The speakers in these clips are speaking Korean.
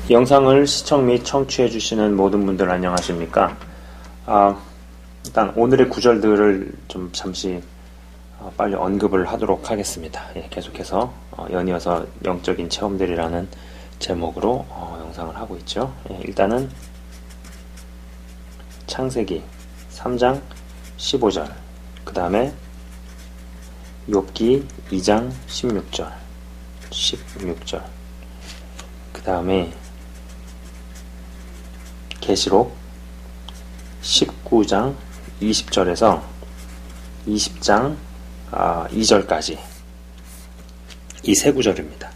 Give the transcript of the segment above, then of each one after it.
영상을 시청 및 청취해 주시는 모든 분들 안녕하십니까? 일단 오늘의 구절들을 좀 잠시 빨리 언급을 하도록 하겠습니다. 계속해서 연이어서 영적인 체험들이라는 제목으로 영상을 하고 있죠. 일단은 창세기 3장 15절, 그 다음에 욥기 2장 16절, 그 다음에 계시록 19장 20절에서 20장 2절까지 이 세 구절입니다.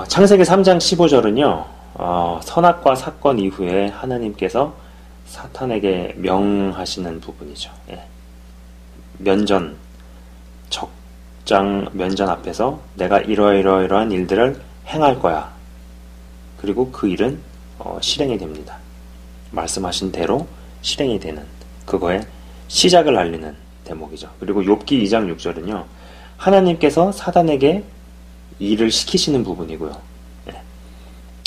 창세기 3장 15절은요, 선악과 사건 이후에 하나님께서 사탄에게 명하시는 부분이죠. 면전 앞에서 내가 이러이러한 일들을 행할 거야. 그리고 그 일은 실행이 됩니다. 말씀하신 대로 실행이 되는, 그거의 시작을 알리는 대목이죠. 그리고 욥기 2장 6절은요, 하나님께서 사단에게 일을 시키시는 부분이고요.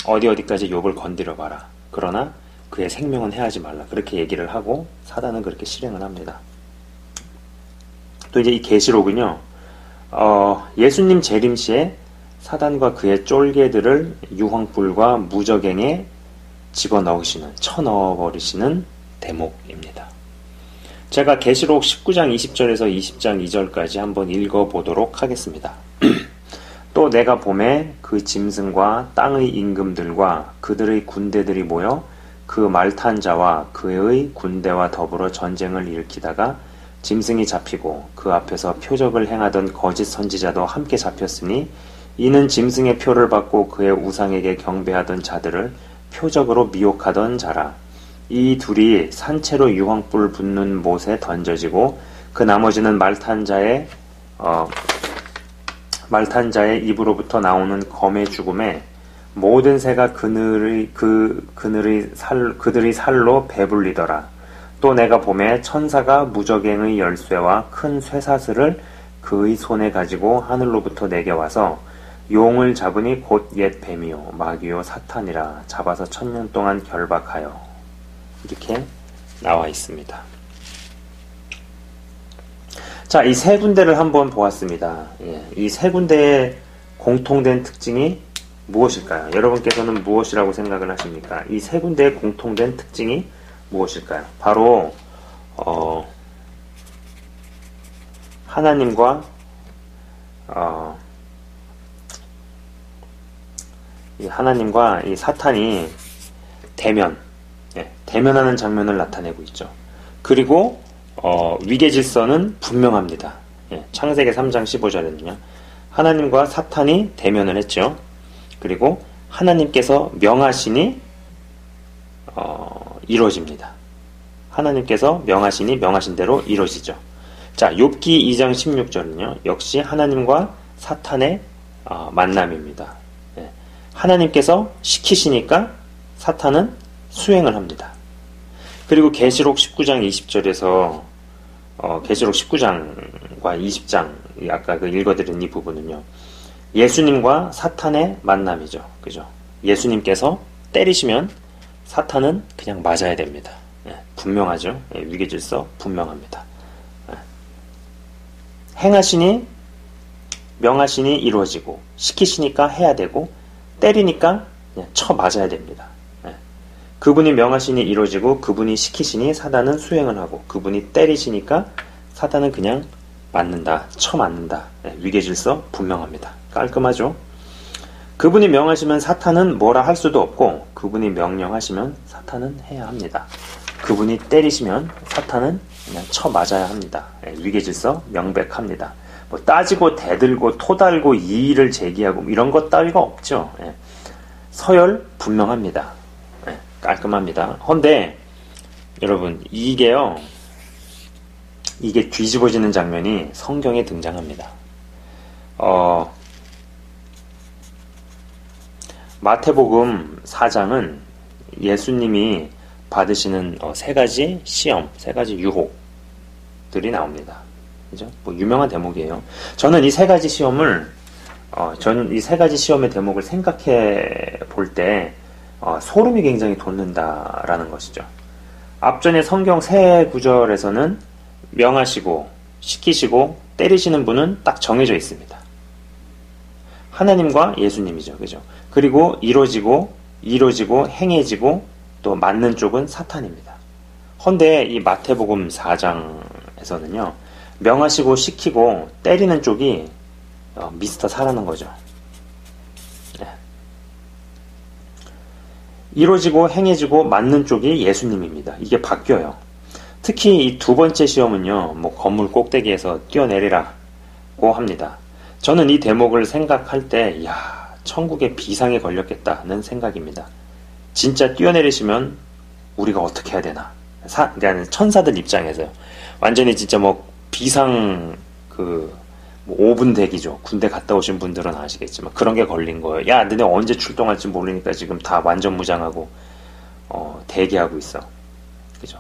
어디까지 욥을 건드려 봐라. 그러나 그의 생명은 해하지 말라. 그렇게 얘기를 하고 사단은 그렇게 실행을 합니다. 또 이제 이 계시록은요, 예수님 재림시에 사단과 그의 쫄개들을 유황불과 무저갱에 집어넣으시는, 쳐넣어버리시는 대목입니다. 제가 계시록 19장 20절에서 20장 2절까지 한번 읽어보도록 하겠습니다. 또 내가 보매 그 짐승과 땅의 임금들과 그들의 군대들이 모여 그 말탄 자와 그의 군대와 더불어 전쟁을 일으키다가 짐승이 잡히고 그 앞에서 표적을 행하던 거짓 선지자도 함께 잡혔으니 이는 짐승의 표를 받고 그의 우상에게 경배하던 자들을 표적으로 미혹하던 자라. 이 둘이 산채로 유황불 붙는 못에 던져지고 그 나머지는 말탄 자의 입으로부터 나오는 검의 죽음에 모든 새가 그들의 살로 배불리더라. 또 내가 보매 천사가 무저갱의 열쇠와 큰 쇠사슬을 그의 손에 가지고 하늘로부터 내게 와서 용을 잡으니 곧 옛 뱀이요 마귀요 사탄이라 잡아서 1000년 동안 결박하여, 이렇게 나와 있습니다. 자, 이 세 군데를 한번 보았습니다. 이 세 군데의 공통된 특징이 무엇일까요? 여러분께서는 무엇이라고 생각을 하십니까? 이 세 군데의 공통된 특징이 무엇일까요? 바로 하나님과 이 사탄이 대면하는 장면을 나타내고 있죠. 그리고 위계질서는 분명합니다. 창세기 3장 15절에는요, 하나님과 사탄이 대면을 했죠. 그리고 하나님께서 명하시니 이루어집니다. 하나님께서 명하시니 명하신 대로 이루어지죠. 자, 욥기 2장 16절은요, 역시 하나님과 사탄의 만남입니다. 하나님께서 시키시니까 사탄은 수행을 합니다. 그리고 계시록 19장 20절에서 계시록 19장과 20장, 아까 그 읽어드린 이 부분은요, 예수님과 사탄의 만남이죠. 그죠? 예수님께서 때리시면 사탄은 그냥 맞아야 됩니다. 분명하죠. 위계질서 분명합니다. 행하시니 명하시니 이루어지고, 시키시니까 해야 되고, 때리니까 그냥 쳐 맞아야 됩니다. 그분이 명하시니 이루어지고, 그분이 시키시니 사단은 수행을 하고, 그분이 때리시니까 사단은 그냥 맞는다, 쳐 맞는다. 위계질서 분명합니다. 깔끔하죠? 그분이 명하시면 사탄은 뭐라 할 수도 없고, 그분이 명령하시면 사탄은 해야 합니다. 그분이 때리시면 사탄은 그냥 쳐 맞아야 합니다. 위계질서 명백합니다. 뭐 따지고 대들고 토달고 이의를 제기하고 이런 것 따위가 없죠. 서열 분명합니다. 깔끔합니다. 헌데 여러분, 이게 뒤집어지는 장면이 성경에 등장합니다. 마태복음 4장은 예수님이 받으시는 세 가지 시험, 세 가지 유혹들이 나옵니다. 그죠? 뭐 유명한 대목이에요. 저는 이 세 가지 시험을 저는 이 세 가지 시험의 대목을 생각해 볼 때, 소름이 굉장히 돋는다라는 것이죠. 앞전에 성경 세 구절에서는 명하시고, 시키시고, 때리시는 분은 딱 정해져 있습니다. 하나님과 예수님이죠. 그죠? 그리고 이루어지고, 행해지고, 또 맞는 쪽은 사탄입니다. 헌데 이 마태복음 4장에서는요, 명하시고, 시키고, 때리는 쪽이 미스터 사라는 거죠. 네. 이루어지고 행해지고 맞는 쪽이 예수님입니다. 이게 바뀌어요. 특히 이 두 번째 시험은요, 뭐 건물 꼭대기에서 뛰어내리라고 합니다. 저는 이 대목을 생각할 때, 야, 천국에 비상에 걸렸겠다는 생각입니다. 진짜 뛰어내리시면 우리가 어떻게 해야 되나? 그러니까 천사들 입장에서요. 완전히 진짜 뭐 비상 뭐 5분 대기죠. 군대 갔다 오신 분들은 아시겠지만 그런 게 걸린 거예요. 야, 너네 언제 출동할지 모르니까 지금 다 완전 무장하고 대기하고 있어. 그죠?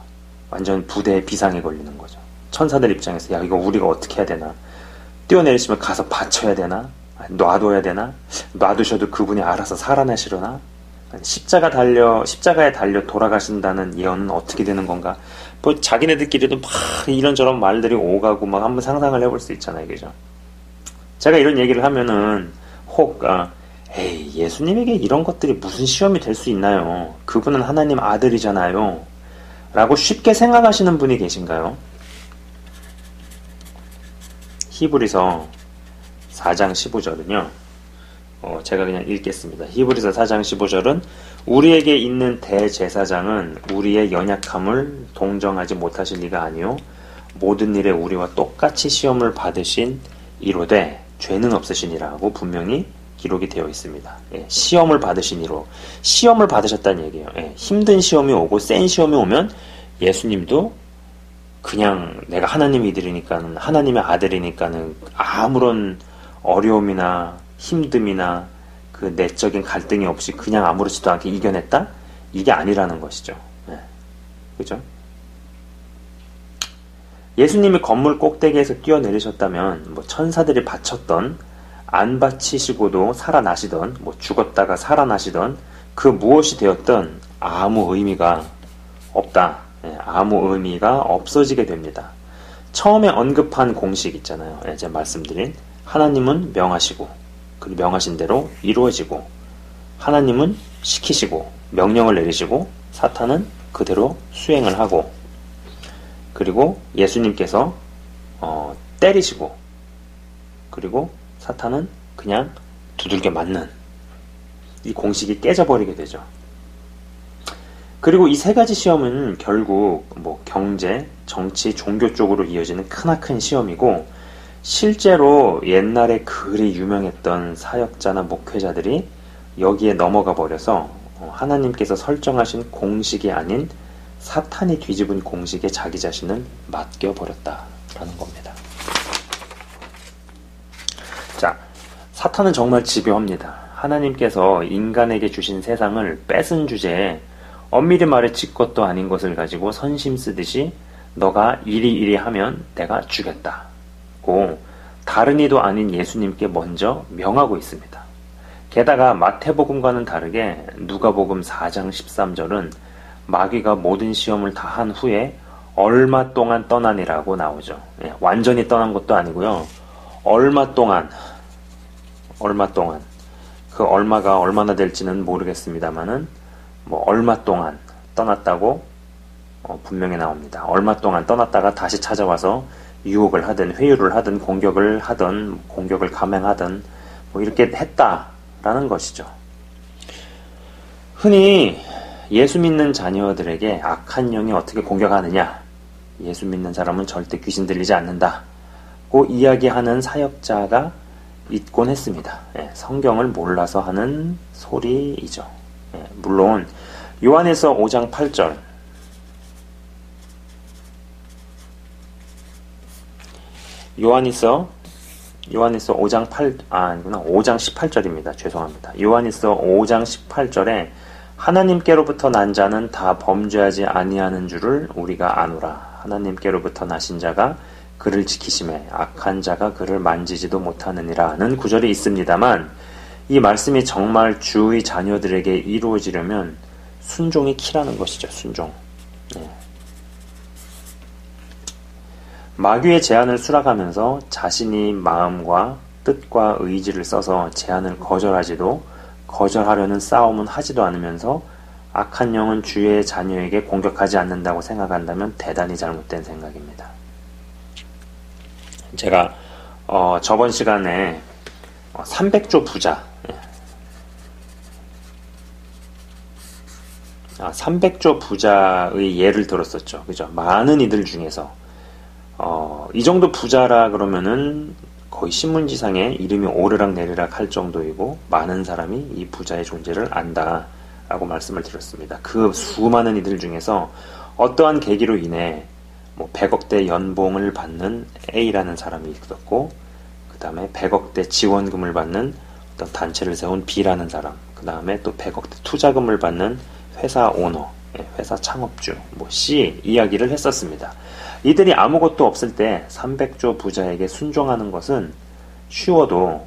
완전 부대에 비상이 걸리는 거죠. 천사들 입장에서 야, 이거 우리가 어떻게 해야 되나? 뛰어내리시면 가서 바쳐야 되나? 놔둬야 되나? 놔두셔도 그분이 알아서 살아나시려나? 십자가에 달려 돌아가신다는 예언은 어떻게 되는 건가? 뭐 자기네들끼리도 막 이런저런 말들이 오가고 막 한번 상상을 해볼 수 있잖아요. 그죠? 제가 이런 얘기를 하면은 혹 에이, 예수님에게 이런 것들이 무슨 시험이 될 수 있나요? 그분은 하나님 아들이잖아요. 라고 쉽게 생각하시는 분이 계신가요? 히브리서 4장 15절은요. 제가 그냥 읽겠습니다. 히브리서 4장 15절은 우리에게 있는 대제사장은 우리의 연약함을 동정하지 못하실 리가 아니요 모든 일에 우리와 똑같이 시험을 받으신 이로되 죄는 없으시니라고 분명히 기록이 되어 있습니다. 예, 시험을 받으신 이로 시험을 받으셨다는 얘기예요. 예, 힘든 시험이 오고 센 시험이 오면 예수님도 그냥 내가 하나님의 이들이니까는 하나님의 아들이니까는 아무런 어려움이나 힘듦이나 그 내적인 갈등이 없이 그냥 아무렇지도 않게 이겨냈다? 이게 아니라는 것이죠. 네. 그죠? 예수님이 건물 꼭대기에서 뛰어내리셨다면 뭐 천사들이 바쳤던 안 바치시고도 살아나시던 뭐 죽었다가 살아나시던 그 무엇이 되었던 아무 의미가 없다. 네. 아무 의미가 없어지게 됩니다. 처음에 언급한 공식 있잖아요. 네. 제가 말씀드린 하나님은 명하시고 그 명하신 대로 이루어지고 하나님은 시키시고 명령을 내리시고 사탄은 그대로 수행을 하고 그리고 예수님께서 때리시고 그리고 사탄은 그냥 두들겨 맞는 이 공식이 깨져버리게 되죠. 그리고 이 세 가지 시험은 결국 뭐 경제, 정치, 종교 쪽으로 이어지는 크나큰 시험이고 실제로 옛날에 그리 유명했던 사역자나 목회자들이 여기에 넘어가 버려서 하나님께서 설정하신 공식이 아닌 사탄이 뒤집은 공식에 자기 자신을 맡겨버렸다라는 겁니다. 자, 사탄은 정말 집요합니다. 하나님께서 인간에게 주신 세상을 뺏은 주제에 엄밀히 말해 지 것도 아닌 것을 가지고 선심 쓰듯이 너가 이리 하면 내가 주겠다. 다른 이도 아닌 예수님께 먼저 명하고 있습니다. 게다가 마태복음과는 다르게 누가복음 4장 13절은 마귀가 모든 시험을 다 한 후에 얼마 동안 떠나니라고 나오죠. 예, 완전히 떠난 것도 아니고요. 얼마 동안 그 얼마가 얼마나 될지는 모르겠습니다만은 뭐 얼마 동안 떠났다고 분명히 나옵니다. 얼마 동안 떠났다가 다시 찾아와서 유혹을 하든 회유를 하든 공격을 감행하든 뭐 이렇게 했다라는 것이죠. 흔히 예수 믿는 자녀들에게 악한 영이 어떻게 공격하느냐, 예수 믿는 사람은 절대 귀신 들리지 않는다고 이야기하는 사역자가 있곤 했습니다. 예, 성경을 몰라서 하는 소리이죠. 예, 물론 요한에서 5장 8절 요한일서 5장 18절입니다. 죄송합니다. 요한일서 5장 18절에 하나님께로부터 난 자는 다 범죄하지 아니하는 줄을 우리가 아노라. 하나님께로부터 나신 자가 그를 지키심에 악한 자가 그를 만지지도 못하느니라는 구절이 있습니다만, 이 말씀이 정말 주의 자녀들에게 이루어지려면 순종이 키라는 것이죠. 순종. 마귀의 제안을 수락하면서 자신이 마음과 뜻과 의지를 써서 제안을 거절하려는 싸움은 하지도 않으면서 악한 영은 주의 자녀에게 공격하지 않는다고 생각한다면 대단히 잘못된 생각입니다. 제가 저번 시간에 300조 부자 300조 부자의 예를 들었었죠. 그죠? 많은 이들 중에서 이 정도 부자라 그러면은 거의 신문지상에 이름이 오르락 내리락 할 정도이고 많은 사람이 이 부자의 존재를 안다라고 말씀을 드렸습니다. 그 수많은 이들 중에서 어떠한 계기로 인해 100억대 연봉을 받는 A라는 사람이 있었고, 그 다음에 100억대 지원금을 받는 어떤 단체를 세운 B라는 사람, 그 다음에 또 100억대 투자금을 받는 회사 오너, 회사 창업주, C 이야기를 했었습니다. 이들이 아무것도 없을 때 300조 부자에게 순종하는 것은 쉬워도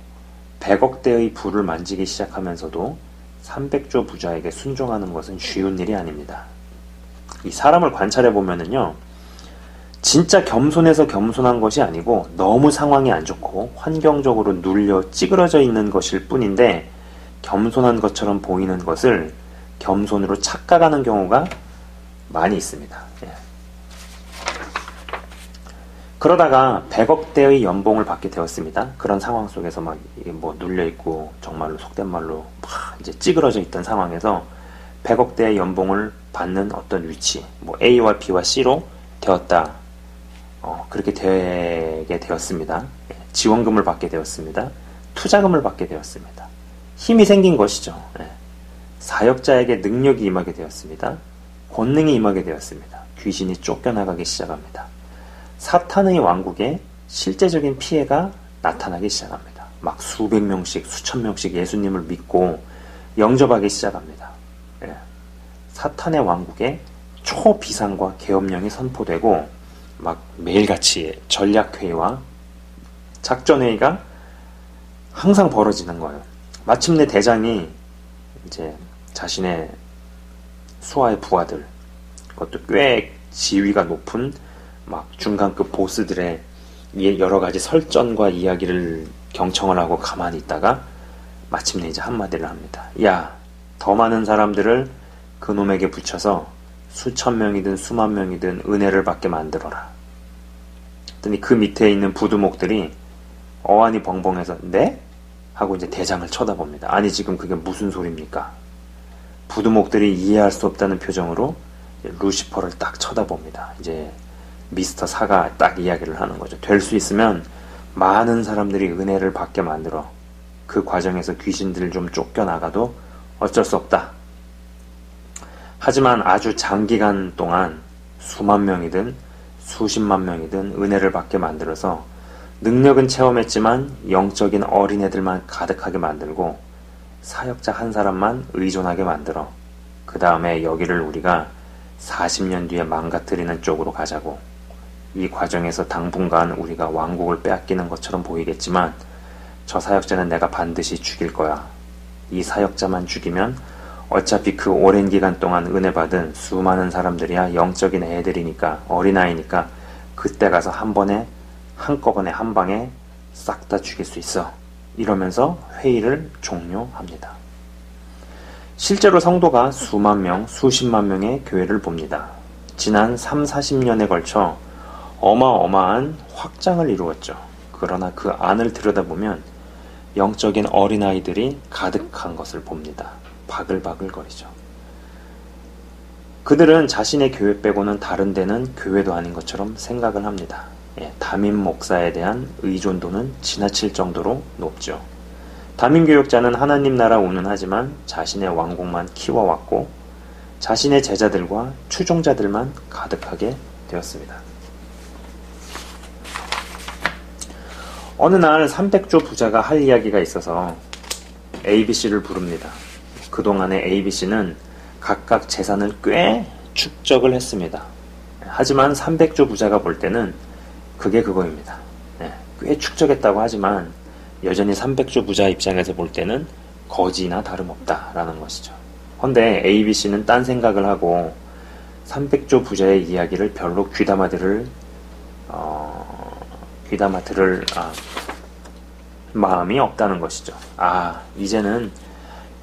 100억대의 부를 만지기 시작하면서도 300조 부자에게 순종하는 것은 쉬운 일이 아닙니다. 이 사람을 관찰해 보면은요, 진짜 겸손해서 겸손한 것이 아니고 너무 상황이 안 좋고 환경적으로 눌려 찌그러져 있는 것일 뿐인데, 겸손한 것처럼 보이는 것을 겸손으로 착각하는 경우가 많이 있습니다. 그러다가 100억대의 연봉을 받게 되었습니다. 그런 상황 속에서 눌려있고 정말로 속된 말로 이제 찌그러져 있던 상황에서 100억대의 연봉을 받는 어떤 위치, A와 B와 C로 되었다. 그렇게 되게 되었습니다. 지원금을 받게 되었습니다. 투자금을 받게 되었습니다. 힘이 생긴 것이죠. 사역자에게 능력이 임하게 되었습니다. 권능이 임하게 되었습니다. 귀신이 쫓겨나가기 시작합니다. 사탄의 왕국에 실제적인 피해가 나타나기 시작합니다. 막 수백 명씩, 수천 명씩 예수님을 믿고 영접하기 시작합니다. 사탄의 왕국에 초비상과 계엄령이 선포되고 막 매일같이 전략회의와 작전회의가 항상 벌어지는 거예요. 마침내 대장이 이제 자신의 수하의 부하들, 그것도 꽤 지위가 높은 막 중간급 보스들의 여러 가지 설전과 이야기를 경청을 하고 가만히 있다가 마침내 이제 한마디를 합니다. 야, 더 많은 사람들을 그놈에게 붙여서 수천 명이든 수만 명이든 은혜를 받게 만들어라. 그랬더니 그 밑에 있는 부두목들이 어안이 벙벙해서 네? 하고 이제 대장을 쳐다봅니다. 아니 지금 그게 무슨 소리입니까? 부두목들이 이해할 수 없다는 표정으로 루시퍼를 딱 쳐다봅니다. 이제 미스터 사가 딱 이야기를 하는 거죠. 될 수 있으면 많은 사람들이 은혜를 받게 만들어. 그 과정에서 귀신들 좀 쫓겨나가도 어쩔 수 없다. 하지만 아주 장기간 동안 수만 명이든 수십만 명이든 은혜를 받게 만들어서 능력은 체험했지만 영적인 어린애들만 가득하게 만들고 사역자 한 사람만 의존하게 만들어. 그 다음에 여기를 우리가 40년 뒤에 망가뜨리는 쪽으로 가자고. 이 과정에서 당분간 우리가 왕국을 빼앗기는 것처럼 보이겠지만 저 사역자는 내가 반드시 죽일 거야. 이 사역자만 죽이면 어차피 그 오랜 기간 동안 은혜 받은 수많은 사람들이야 영적인 애들이니까, 어린아이니까 그때 가서 한꺼번에 한 방에 싹 다 죽일 수 있어. 이러면서 회의를 종료합니다. 실제로 성도가 수만 명, 수십만 명의 교회를 봅니다. 지난 3, 40년에 걸쳐 어마어마한 확장을 이루었죠. 그러나 그 안을 들여다보면 영적인 어린아이들이 가득한 것을 봅니다. 바글바글거리죠. 그들은 자신의 교회 빼고는 다른 데는 교회도 아닌 것처럼 생각을 합니다. 담임 목사에 대한 의존도는 지나칠 정도로 높죠. 담임 교육자는 하나님 나라 운운하지만 자신의 왕국만 키워왔고 자신의 제자들과 추종자들만 가득하게 되었습니다. 어느 날 300조 부자가 할 이야기가 있어서 ABC를 부릅니다. 그동안의 ABC는 각각 재산을 꽤 축적을 했습니다. 하지만 300조 부자가 볼 때는 그게 그거입니다. 예, 꽤 축적했다고 하지만 여전히 300조 부자 입장에서 볼 때는 거지나 다름없다라는 것이죠. 근데 ABC는 딴 생각을 하고 300조 부자의 이야기를 별로 귀담아 들을 마음이 없다는 것이죠. 이제는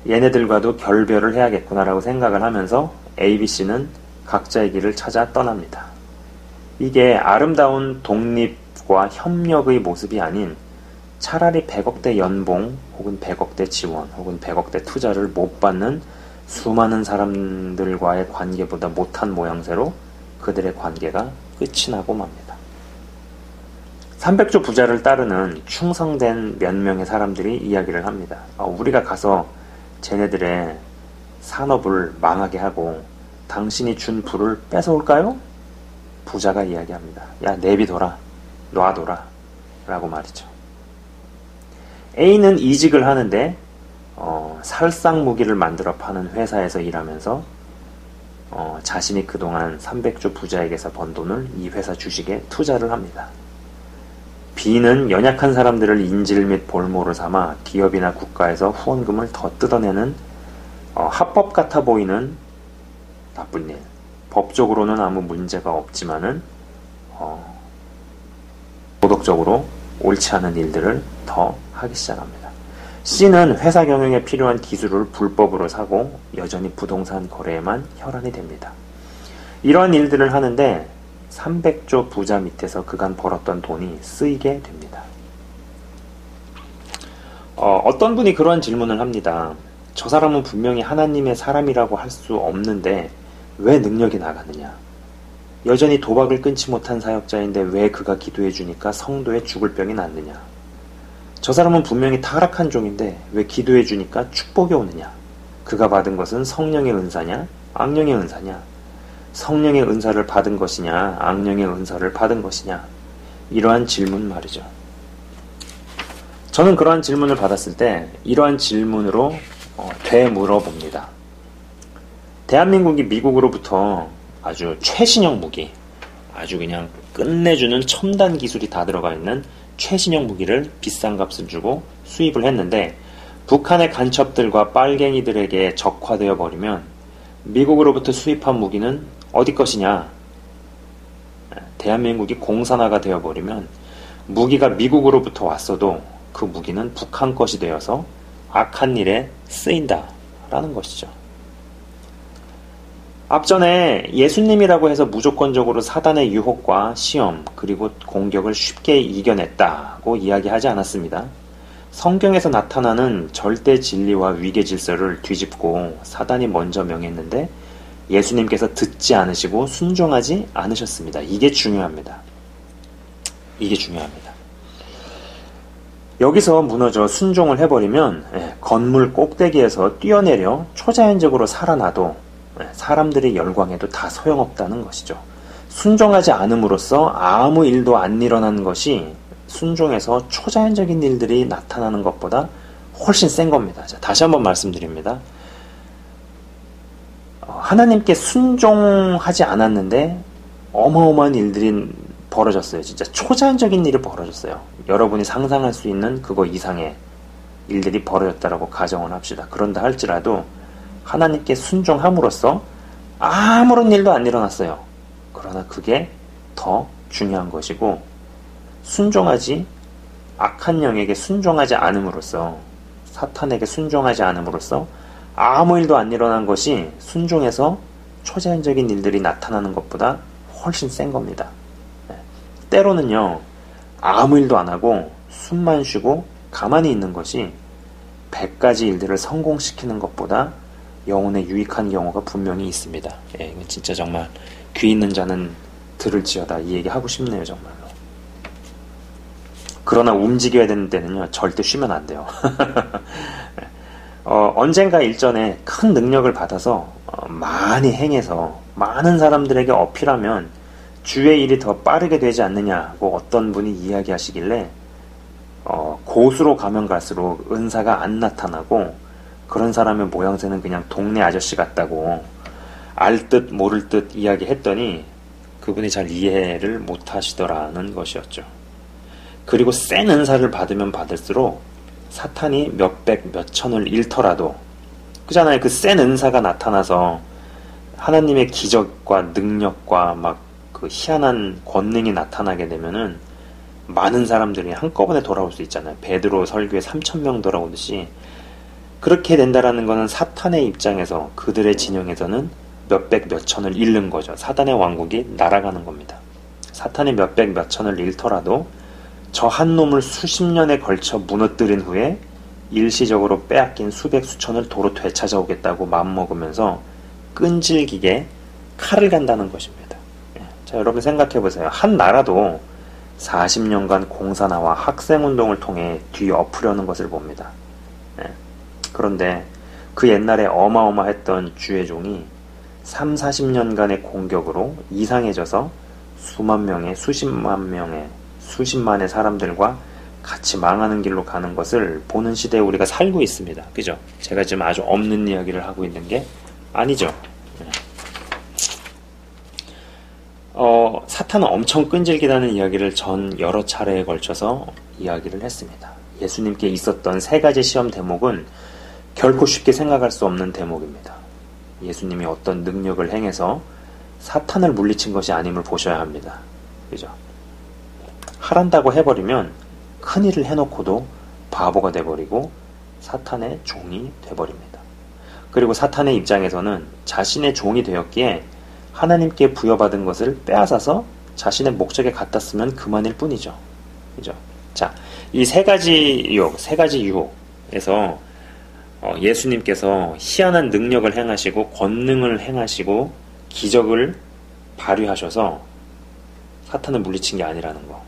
얘네들과도 결별을 해야겠구나라고 생각을 하면서 ABC는 각자의 길을 찾아 떠납니다. 이게 아름다운 독립과 협력의 모습이 아닌 차라리 100억대 연봉 혹은 100억대 지원 혹은 100억대 투자를 못 받는 수많은 사람들과의 관계보다 못한 모양새로 그들의 관계가 끝이 나고 맙니다. 300조 부자를 따르는 충성된 몇 명의 사람들이 이야기를 합니다. 우리가 가서 쟤네들의 산업을 망하게 하고 당신이 준 부를 뺏어올까요? 부자가 이야기합니다. 야, 내비둬라, 놔둬라 라고 말이죠. A는 이직을 하는데 살상 무기를 만들어 파는 회사에서 일하면서 자신이 그동안 300조 부자에게서 번 돈을 이 회사 주식에 투자를 합니다. B는 연약한 사람들을 인질 및 볼모로 삼아 기업이나 국가에서 후원금을 더 뜯어내는 합법 같아 보이는 나쁜 일. 법적으로는 아무 문제가 없지만은 도덕적으로 옳지 않은 일들을 더 하기 시작합니다. C는 회사 경영에 필요한 기술을 불법으로 사고 여전히 부동산 거래에만 혈안이 됩니다. 이러한 일들을 하는데 300조 부자 밑에서 그간 벌었던 돈이 쓰이게 됩니다. 어떤 분이 그런 질문을 합니다. 저 사람은 분명히 하나님의 사람이라고 할 수 없는데 왜 능력이 나가느냐? 여전히 도박을 끊지 못한 사역자인데 왜 그가 기도해 주니까 성도의 죽을 병이 낫느냐? 저 사람은 분명히 타락한 종인데 왜 기도해 주니까 축복이 오느냐? 그가 받은 것은 성령의 은사냐? 악령의 은사냐? 성령의 은사를 받은 것이냐? 악령의 은사를 받은 것이냐? 이러한 질문 말이죠. 저는 그러한 질문을 받았을 때 이러한 질문으로 되물어봅니다. 대한민국이 미국으로부터 아주 최신형 무기, 아주 그냥 끝내주는 첨단 기술이 다 들어가 있는 최신형 무기를 비싼 값을 주고 수입을 했는데 북한의 간첩들과 빨갱이들에게 적화되어 버리면 미국으로부터 수입한 무기는 어디 것이냐? 대한민국이 공산화가 되어버리면 무기가 미국으로부터 왔어도 그 무기는 북한 것이 되어서 악한 일에 쓰인다라는 것이죠. 앞전에 예수님이라고 해서 무조건적으로 사단의 유혹과 시험 그리고 공격을 쉽게 이겨냈다고 이야기하지 않았습니다. 성경에서 나타나는 절대 진리와 위계 질서를 뒤집고 사단이 먼저 명했는데 예수님께서 듣지 않으시고 순종하지 않으셨습니다. 이게 중요합니다. 이게 중요합니다. 여기서 무너져 순종을 해버리면 건물 꼭대기에서 뛰어내려 초자연적으로 살아나도 사람들의 열광에도 다 소용없다는 것이죠. 순종하지 않음으로써 아무 일도 안 일어나는 것이 순종해서 초자연적인 일들이 나타나는 것보다 훨씬 센 겁니다. 자, 다시 한번 말씀드립니다. 하나님께 순종하지 않았는데 어마어마한 일들이 벌어졌어요. 진짜 초자연적인 일이 벌어졌어요. 여러분이 상상할 수 있는 그거 이상의 일들이 벌어졌다라고 가정을 합시다. 그런다 할지라도 하나님께 순종함으로써 아무런 일도 안 일어났어요. 그러나 그게 더 중요한 것이고 악한 영에게 순종하지 않음으로써 사탄에게 순종하지 않음으로써 아무 일도 안 일어난 것이 순종해서 초자연적인 일들이 나타나는 것보다 훨씬 센 겁니다. 때로는요, 아무 일도 안 하고 숨만 쉬고 가만히 있는 것이 100가지 일들을 성공시키는 것보다 영혼에 유익한 경우가 분명히 있습니다. 이건 진짜 정말 귀 있는 자는 들을지어다 이 얘기 하고 싶네요, 정말로. 그러나 움직여야 되는 때는요, 절대 쉬면 안 돼요. 언젠가 일전에 큰 능력을 받아서 많이 행해서 많은 사람들에게 어필하면 주의 일이 더 빠르게 되지 않느냐고 어떤 분이 이야기하시길래 고수로 가면 갈수록 은사가 안 나타나고 그런 사람의 모양새는 그냥 동네 아저씨 같다고 알 듯 모를 듯 이야기했더니 그분이 잘 이해를 못하시더라는 것이었죠. 그리고 센 은사를 받으면 받을수록 사탄이 몇백, 몇천을 잃더라도, 그잖아요. 그 센 은사가 나타나서 하나님의 기적과 능력과 막 그 희한한 권능이 나타나게 되면은 많은 사람들이 한꺼번에 돌아올 수 있잖아요. 베드로 설교에 3,000명 돌아오듯이. 그렇게 된다라는 것은 사탄의 입장에서, 그들의 진영에서는 몇백, 몇천을 잃는 거죠. 사단의 왕국이 날아가는 겁니다. 사탄이 몇백, 몇천을 잃더라도 저 한 놈을 수십 년에 걸쳐 무너뜨린 후에 일시적으로 빼앗긴 수백, 수천을 도로 되찾아오겠다고 마음먹으면서 끈질기게 칼을 간다는 것입니다. 자, 여러분 생각해보세요. 한 나라도 40년간 공산화와 학생운동을 통해 뒤엎으려는 것을 봅니다. 그런데 그 옛날에 어마어마했던 주의 종이 3, 40년간의 공격으로 이상해져서 수만 명의, 수십만 명의, 수십만의 사람들과 같이 망하는 길로 가는 것을 보는 시대에 우리가 살고 있습니다. 그죠? 제가 지금 아주 없는 이야기를 하고 있는 게 아니죠. 사탄은 엄청 끈질기다는 이야기를 전 여러 차례에 걸쳐서 이야기를 했습니다. 예수님께 있었던 세 가지 시험 대목은 결코 쉽게 생각할 수 없는 대목입니다. 예수님이 어떤 능력을 행해서 사탄을 물리친 것이 아님을 보셔야 합니다. 그죠? 하란다고 해버리면 큰일을 해놓고도 바보가 돼버리고 사탄의 종이 돼버립니다. 그리고 사탄의 입장에서는 자신의 종이 되었기에 하나님께 부여받은 것을 빼앗아서 자신의 목적에 갖다 쓰면 그만일 뿐이죠. 그죠? 자, 이 세 가지 유혹에서 예수님께서 희한한 능력을 행하시고 권능을 행하시고 기적을 발휘하셔서 사탄을 물리친 게 아니라는 거.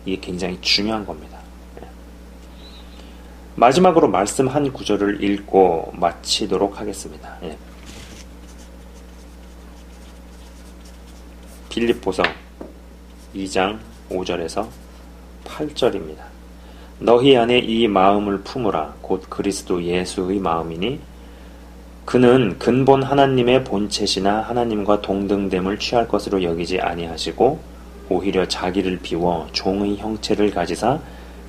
이게 굉장히 중요한 겁니다. 마지막으로 말씀 한 구절을 읽고 마치도록 하겠습니다. 빌립보서 2장 5절에서 8절입니다. 너희 안에 이 마음을 품으라. 곧 그리스도 예수의 마음이니 그는 근본 하나님의 본체시나 하나님과 동등됨을 취할 것으로 여기지 아니하시고 오히려 자기를 비워 종의 형체를 가지사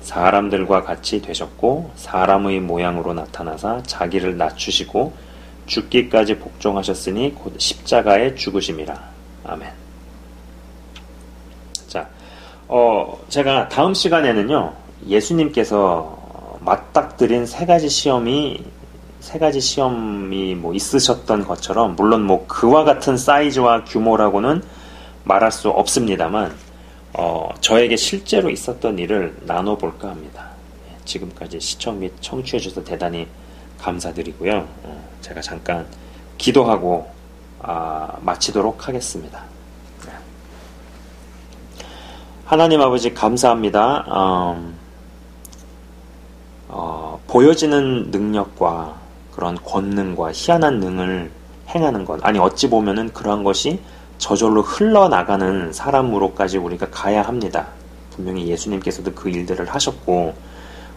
사람들과 같이 되셨고 사람의 모양으로 나타나사 자기를 낮추시고 죽기까지 복종하셨으니 곧 십자가에 죽으심이라. 아멘. 자, 제가 다음 시간에는요, 예수님께서 맞닥뜨린 세 가지 시험이 뭐 있으셨던 것처럼, 물론 뭐 그와 같은 사이즈와 규모라고는 말할 수 없습니다만, 저에게 실제로 있었던 일을 나눠볼까 합니다. 지금까지 시청 및 청취해주셔서 대단히 감사드리고요. 제가 잠깐 기도하고 마치도록 하겠습니다. 하나님 아버지 감사합니다. 보여지는 능력과 그런 권능과 희한한 능을 행하는 것, 아니 어찌 보면은 그러한 것이 저절로 흘러나가는 사람으로까지 우리가 가야 합니다. 분명히 예수님께서도 그 일들을 하셨고,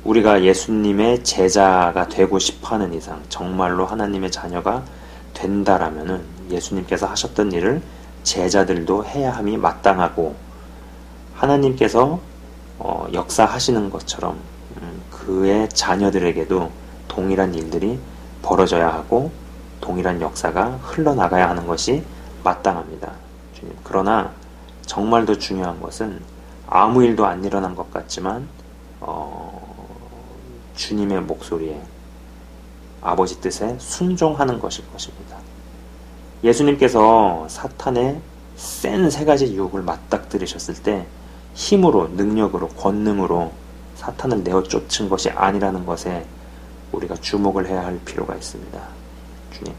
우리가 예수님의 제자가 되고 싶어하는 이상, 정말로 하나님의 자녀가 된다라면은 예수님께서 하셨던 일을 제자들도 해야 함이 마땅하고, 하나님께서 역사하시는 것처럼 그의 자녀들에게도 동일한 일들이 벌어져야 하고 동일한 역사가 흘러나가야 하는 것이 마땅합니다. 주님. 그러나 정말 더 중요한 것은 아무 일도 안 일어난 것 같지만 주님의 목소리에, 아버지 뜻에 순종하는 것일 것입니다. 예수님께서 사탄의 센 세 가지 유혹을 맞닥뜨리셨을 때 힘으로, 능력으로, 권능으로 사탄을 내어 쫓은 것이 아니라는 것에 우리가 주목을 해야 할 필요가 있습니다. 주님,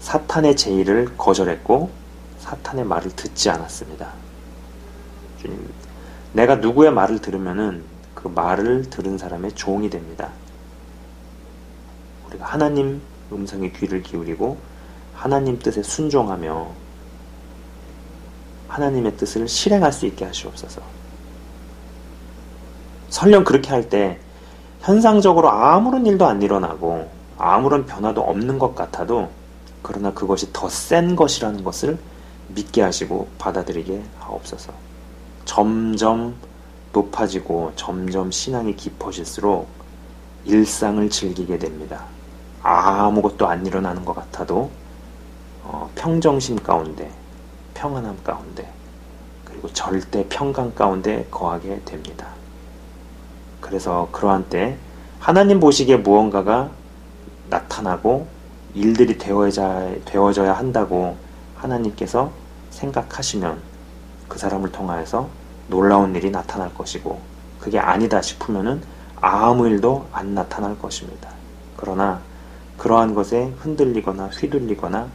사탄의 제의를 거절했고 사탄의 말을 듣지 않았습니다. 주님, 내가 누구의 말을 들으면은 그 말을 들은 사람의 종이 됩니다. 우리가 하나님 음성에 귀를 기울이고 하나님 뜻에 순종하며 하나님의 뜻을 실행할 수 있게 하시옵소서. 설령 그렇게 할 때 현상적으로 아무런 일도 안 일어나고 아무런 변화도 없는 것 같아도, 그러나 그것이 더 센 것이라는 것을 믿게 하시고 받아들이게 하옵소서. 점점 높아지고 점점 신앙이 깊어질수록 일상을 즐기게 됩니다. 아무것도 안 일어나는 것 같아도 평정심 가운데, 평안함 가운데, 그리고 절대 평강 가운데 거하게 됩니다. 그래서 그러한 때 하나님 보시기에 무언가가 나타나고 일들이 되어져야 한다고 하나님께서 생각하시면 그 사람을 통하여서 놀라운 일이 나타날 것이고, 그게 아니다 싶으면은 아무 일도 안 나타날 것입니다. 그러나 그러한 것에 흔들리거나 휘둘리거나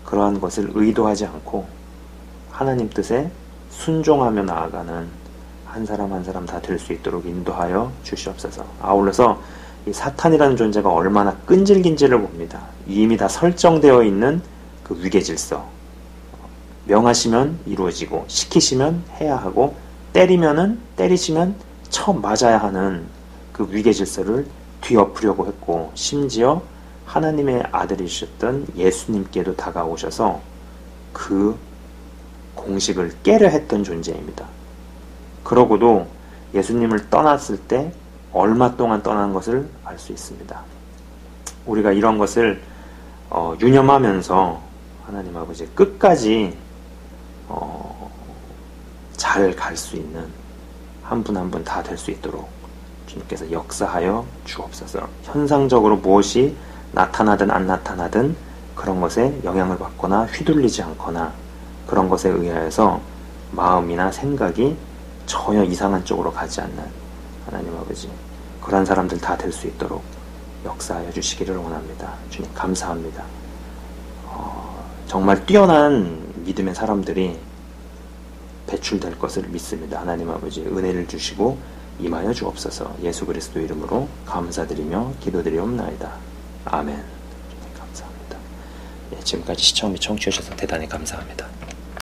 그러한 것을 의도하지 않고 하나님 뜻에 순종하며 나아가는 한 사람 한 사람 다 될 수 있도록 인도하여 주시옵소서. 아울러서 이 사탄이라는 존재가 얼마나 끈질긴지를 봅니다. 이미 다 설정되어 있는 그 위계질서. 명하시면 이루어지고, 시키시면 해야 하고, 때리시면 처음 맞아야 하는 그 위계질서를 뒤엎으려고 했고, 심지어 하나님의 아들이셨던 예수님께도 다가오셔서 그 공식을 깨려 했던 존재입니다. 그러고도 예수님을 떠났을 때 얼마 동안 떠난 것을 알 수 있습니다. 우리가 이런 것을 유념하면서 하나님 아버지 끝까지 잘 갈 수 있는 한 분 한 분 다 될 수 있도록 주님께서 역사하여 주옵소서. 현상적으로 무엇이 나타나든 안 나타나든 그런 것에 영향을 받거나 휘둘리지 않거나 그런 것에 의하여서 마음이나 생각이 전혀 이상한 쪽으로 가지 않는 하나님 아버지, 그러한 사람들 다 될 수 있도록 역사하여 주시기를 원합니다. 주님 감사합니다. 정말 뛰어난 믿음의 사람들이 배출될 것을 믿습니다. 하나님 아버지 은혜를 주시고 임하여 주옵소서. 예수 그리스도 이름으로 감사드리며 기도드리옵나이다. 아멘. 주님 감사합니다. 지금까지 시청 및 청취해 주셔서 대단히 감사합니다.